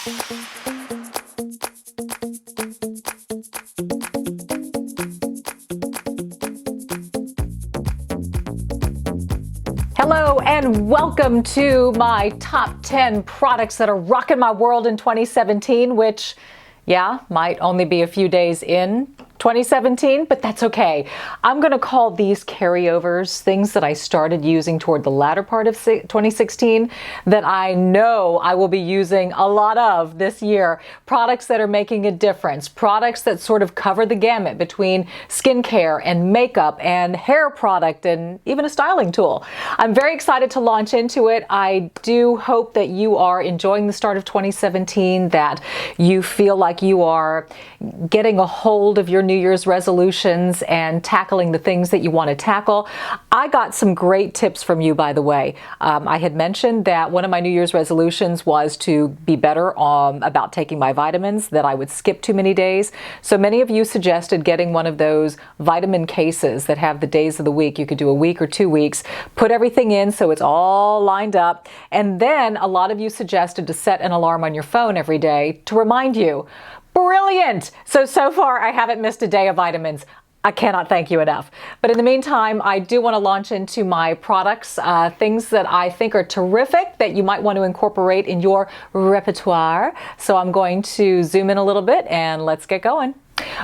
Hello and welcome to my top 10 products that are rocking my world in 2017, which, yeah, might only be a few days in 2017, but that's okay. I'm going to call these carryovers, things that I started using toward the latter part of 2016 that I know I will be using a lot of this year. Products that are making a difference, products that sort of cover the gamut between skincare and makeup and hair product and even a styling tool. I'm very excited to launch into it. I do hope that you are enjoying the start of 2017, that you feel like you are getting a hold of your New Year's resolutions and tackling the things that you want to tackle. I got some great tips from you, by the way. I had mentioned that one of my New Year's resolutions was to be better about taking my vitamins, that I would skip too many days. So many of you suggested getting one of those vitamin cases that have the days of the week. You could do a week or 2 weeks, put everything in so it's all lined up. And then a lot of you suggested to set an alarm on your phone every day to remind you. Brilliant! So far I haven't missed a day of vitamins. I cannot thank you enough. But in the meantime, I do want to launch into my products, things that I think are terrific that you might want to incorporate in your repertoire. So I'm going to zoom in a little bit and let's get going.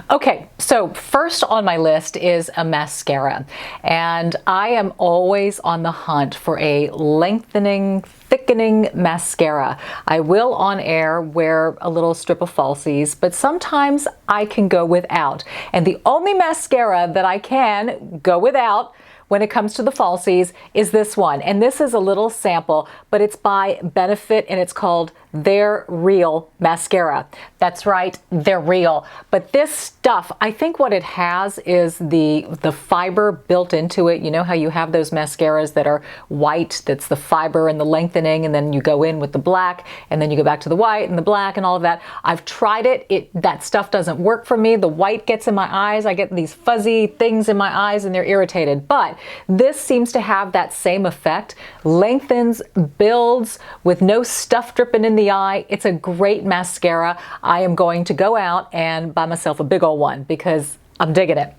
Okay, so first on my list is a mascara, and I am always on the hunt for a lengthening, thickening mascara. I will on air wear a little strip of falsies, but sometimes I can go without. And the only mascara that I can go without when it comes to the falsies is this one. And this is a little sample, but it's by Benefit and it's called They're Real Mascara. That's right, they're real. But this stuff, I think what it has is the fiber built into it. You know how you have those mascaras that are white, that's the fiber and the lengthening, and then you go in with the black, and then you go back to the white and the black and all of that. I've tried it. That stuff doesn't work for me. The white gets in my eyes. I get these fuzzy things in my eyes and they're irritated. But this seems to have that same effect. Lengthens, builds with no stuff dripping in the eye. It's a great mascara. I am going to go out and buy myself a big old one because I'm digging it.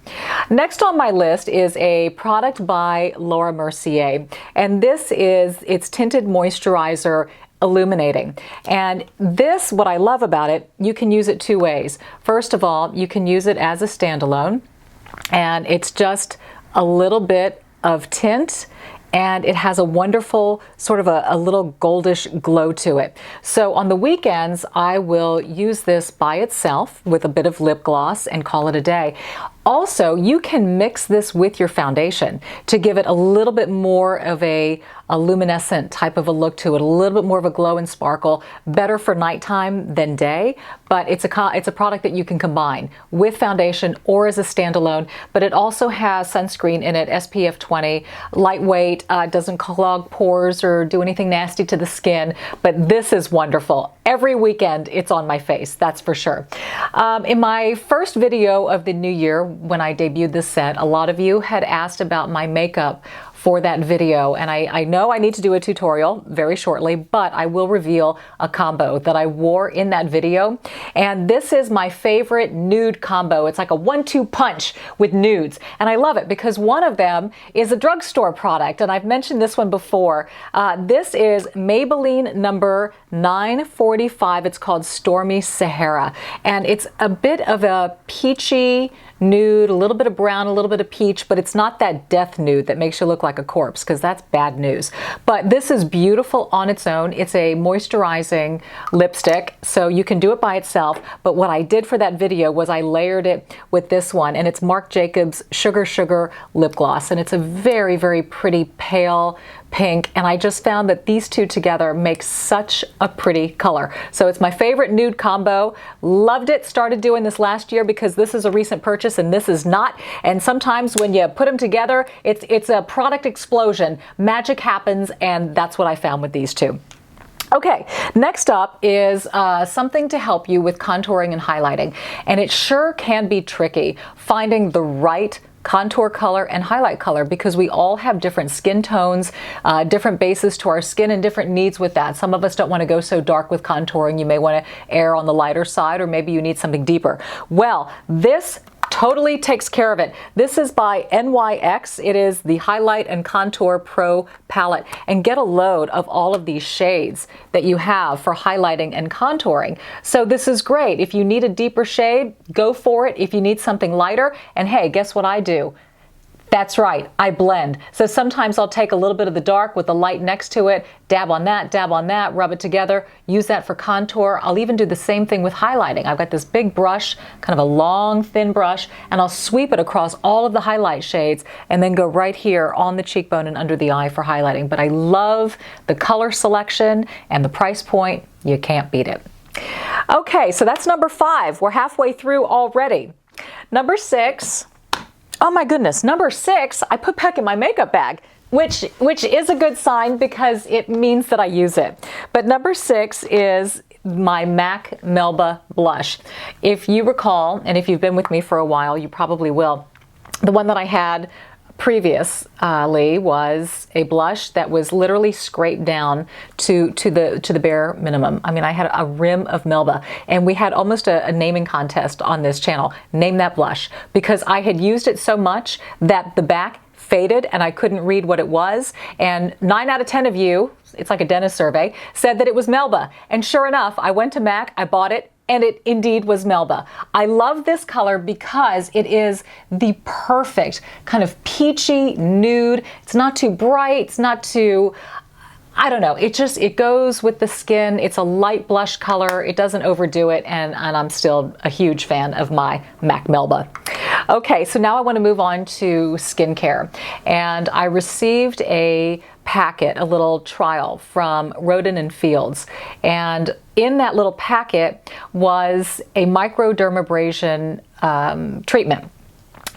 Next on my list is a product by Laura Mercier, and this is its Tinted Moisturizer Illuminating. And this, what I love about it, you can use it two ways. First of all, you can use it as a standalone, and it's just a little bit of tint, and it has a wonderful sort of a little goldish glow to it. So on the weekends, I will use this by itself with a bit of lip gloss and call it a day. Also, you can mix this with your foundation to give it a little bit more of a luminescent type of a look to it, a little bit more of a glow and sparkle, better for nighttime than day, but it's a product that you can combine with foundation or as a standalone, but it also has sunscreen in it, SPF 20, lightweight, doesn't clog pores or do anything nasty to the skin, but this is wonderful. Every weekend it's on my face, that's for sure. In my first video of the new year, when I debuted this set, a lot of you had asked about my makeup for that video, and I know I need to do a tutorial very shortly, but I will reveal a combo that I wore in that video. And this is my favorite nude combo. It's like a 1-2 punch with nudes, and I love it because one of them is a drugstore product, and I've mentioned this one before. This is Maybelline number 945. It's called Stormy Sahara, and it's a bit of a peachy nude, a little bit of brown, a little bit of peach, but it's not that death nude that makes you look like a corpse, because that's bad news. But this is beautiful on its own. It's a moisturizing lipstick, so you can do it by itself, but what I did for that video was I layered it with this one, and it's Marc Jacobs Sugar Sugar lip gloss, and it's a very, very pretty pale pink, and I just found that these two together make such a pretty color. So it's my favorite nude combo. Loved it. Started doing this last year because this is a recent purchase and this is not. And sometimes when you put them together, it's a product explosion. Magic happens, and that's what I found with these two. Okay, next up is something to help you with contouring and highlighting. And it sure can be tricky finding the right contour color and highlight color, because we all have different skin tones, different bases to our skin, and different needs with that. Some of us don't want to go so dark with contouring. You may want to err on the lighter side, or maybe you need something deeper. Well, this totally takes care of it. This is by NYX. It is the Highlight and Contour Pro palette. And get a load of all of these shades that you have for highlighting and contouring. So this is great. If you need a deeper shade, go for it. If you need something lighter, and hey, guess what I do? That's right, I blend. So sometimes I'll take a little bit of the dark with the light next to it, dab on that, rub it together, use that for contour. I'll even do the same thing with highlighting. I've got this big brush, kind of a long, thin brush, and I'll sweep it across all of the highlight shades and then go right here on the cheekbone and under the eye for highlighting. But I love the color selection and the price point. You can't beat it. Okay, so that's number 5. We're halfway through already. Number 6. Oh my goodness, number 6, I put back in my makeup bag, which is a good sign because it means that I use it. But number 6 is my MAC Melba blush. If you recall, and if you've been with me for a while, you probably will, the one that I had previously was a blush that was literally scraped down to the bare minimum. I mean, I had a rim of Melba, and we had almost a naming contest on this channel. Name that blush, because I had used it so much that the back faded and I couldn't read what it was. And 9 out of 10 of you, it's like a dentist survey, said that it was Melba. And sure enough, I went to MAC, I bought it, and it indeed was Melba. I love this color because it is the perfect kind of peachy nude. It's not too bright, it's not too, I don't know, it goes with the skin. It's a light blush color, it doesn't overdo it, and I'm still a huge fan of my MAC Melba. Okay, so now I want to move on to skincare. And I received a packet, a little trial from Rodan and Fields. And in that little packet was a microdermabrasion treatment.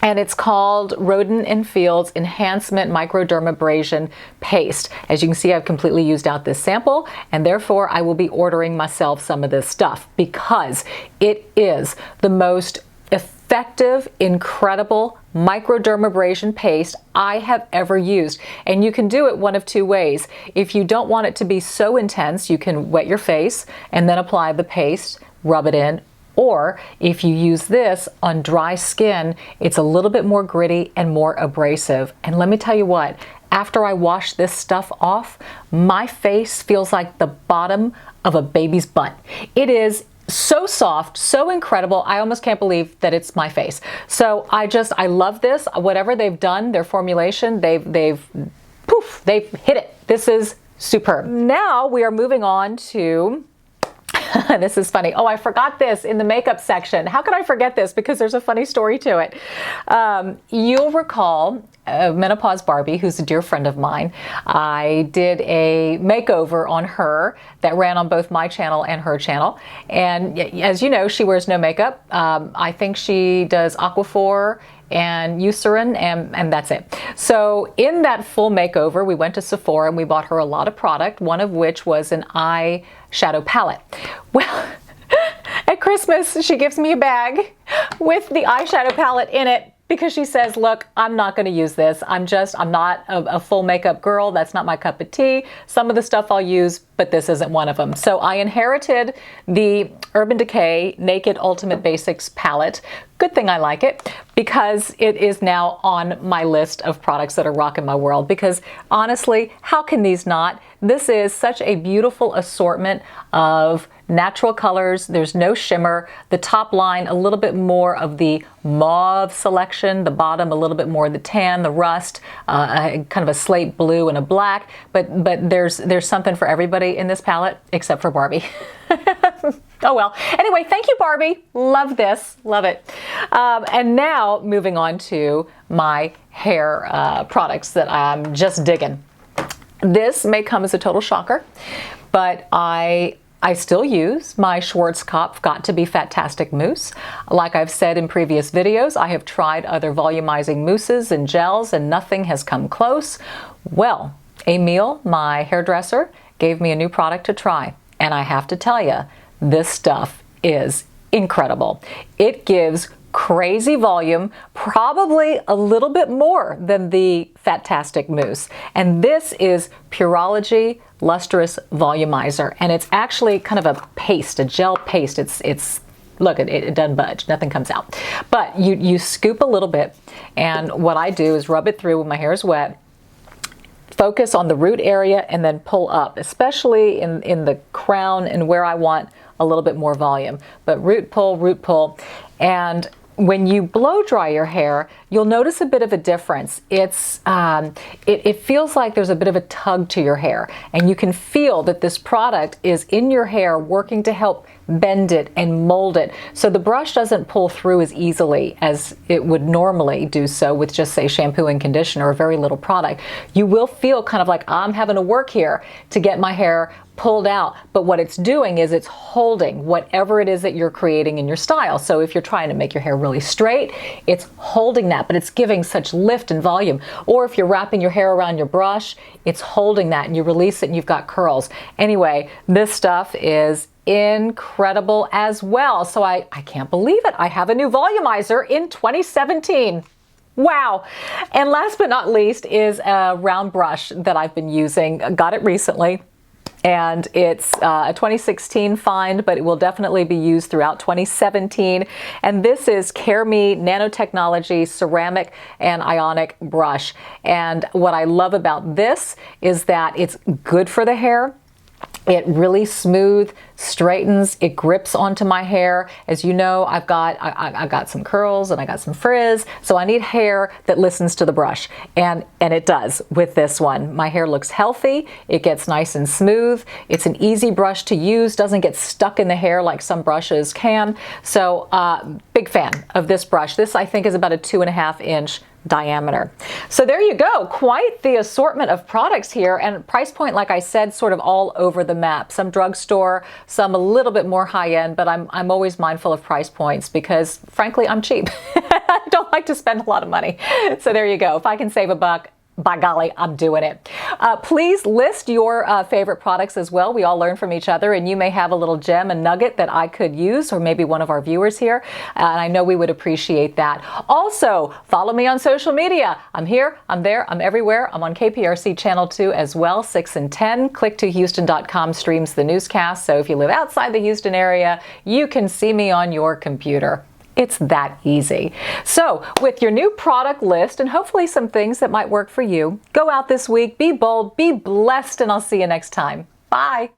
And it's called Rodan and Fields Enhancement Microdermabrasion Paste. As you can see, I've completely used out this sample, and therefore I will be ordering myself some of this stuff because it is the most effective, incredible microdermabrasion paste I have ever used. And you can do it one of 2 ways. If you don't want it to be so intense, you can wet your face and then apply the paste, rub it in. Or if you use this on dry skin, it's a little bit more gritty and more abrasive. And let me tell you what, after I wash this stuff off, my face feels like the bottom of a baby's butt. It is so soft, so incredible. I almost can't believe that it's my face. So I love this. Whatever they've done, their formulation, they've hit it. This is superb. Now we are moving on to this is funny. Oh, I forgot this in the makeup section. How could I forget this? Because there's a funny story to it. You'll recall Menopause Barbie, who's a dear friend of mine. I did a makeover on her that ran on both my channel and her channel. And as you know, she wears no makeup. I think she does Aquaphor and Eucerin, and that's it. So in that full makeover, we went to Sephora and we bought her a lot of product, one of which was an eyeshadow palette. Well, at Christmas, she gives me a bag with the eyeshadow palette in it because she says, look, I'm not going to use this. I'm not a full makeup girl. That's not my cup of tea. Some of the stuff I'll use, but this isn't one of them. So I inherited the Urban Decay Naked Ultimate Basics palette. Good thing I like it because it is now on my list of products that are rocking my world, because honestly, how can these not? This is such a beautiful assortment of natural colors. There's no shimmer. The top line, a little bit more of the mauve selection. The bottom, a little bit more of the tan, the rust, kind of a slate blue and a black. But there's something for everybody in this palette, except for Barbie. Oh well. Anyway, thank you, Barbie. Love this. Love it. And now moving on to my hair products that I'm just digging. This may come as a total shocker, but I still use my Schwarzkopf Got to Be Fatastic Mousse. Like I've said in previous videos, I have tried other volumizing mousses and gels and nothing has come close. Well, Emile, my hairdresser, gave me a new product to try. And I have to tell you, this stuff is incredible. It gives crazy volume, probably a little bit more than the Fantastic Mousse. And this is Pureology Lustrous Volumizer, and it's actually kind of a paste, a gel paste. It's look, it doesn't budge, nothing comes out. But you scoop a little bit, and what I do is rub it through when my hair is wet, focus on the root area, and then pull up, especially in the crown and where I want a little bit more volume. But root pull, and when you blow dry your hair, you'll notice a bit of a difference. It feels like there's a bit of a tug to your hair, and you can feel that this product is in your hair working to help bend it and mold it, so the brush doesn't pull through as easily as it would normally do so with just, say, shampoo and conditioner or very little product. You will feel kind of like I'm having to work here to get my hair pulled out, but what it's doing is it's holding whatever it is that you're creating in your style. So if you're trying to make your hair really straight, it's holding that, but it's giving such lift and volume. Or if you're wrapping your hair around your brush, it's holding that, and you release it and you've got curls. Anyway, this stuff is incredible as well. So I can't believe it. I have a new volumizer in 2017. Wow. And last but not least is a round brush that I've been using. Got it recently. And it's a 2016 find, but it will definitely be used throughout 2017. And this is Care Me Nanotechnology Ceramic and Ionic Brush. And what I love about this is that it's good for the hair. It really smooth, straightens, it grips onto my hair. As you know, I've got some curls and I got some frizz, so I need hair that listens to the brush, and it does with this one. My hair looks healthy, it gets nice and smooth, it's an easy brush to use, doesn't get stuck in the hair like some brushes can. So big fan of this brush. This, I think, is about a 2.5 inch diameter. So there you go, quite the assortment of products here, and price point, like I said, sort of all over the map. Some drugstore, some a little bit more high-end, but I'm always mindful of price points because, frankly, I'm cheap. I don't like to spend a lot of money. So there you go. If I can save a buck, by golly, I'm doing it. Please list your favorite products as well. We all learn from each other, and you may have a little gem, a nugget that I could use, or maybe one of our viewers here, and I know we would appreciate that. Also, follow me on social media. I'm here, I'm there, I'm everywhere. I'm on KPRC Channel 2 as well, 6 and 10. Click2Houston.com streams the newscast, so if you live outside the Houston area, you can see me on your computer. It's that easy. So with your new product list and hopefully some things that might work for you, go out this week, be bold, be blessed, and I'll see you next time. Bye.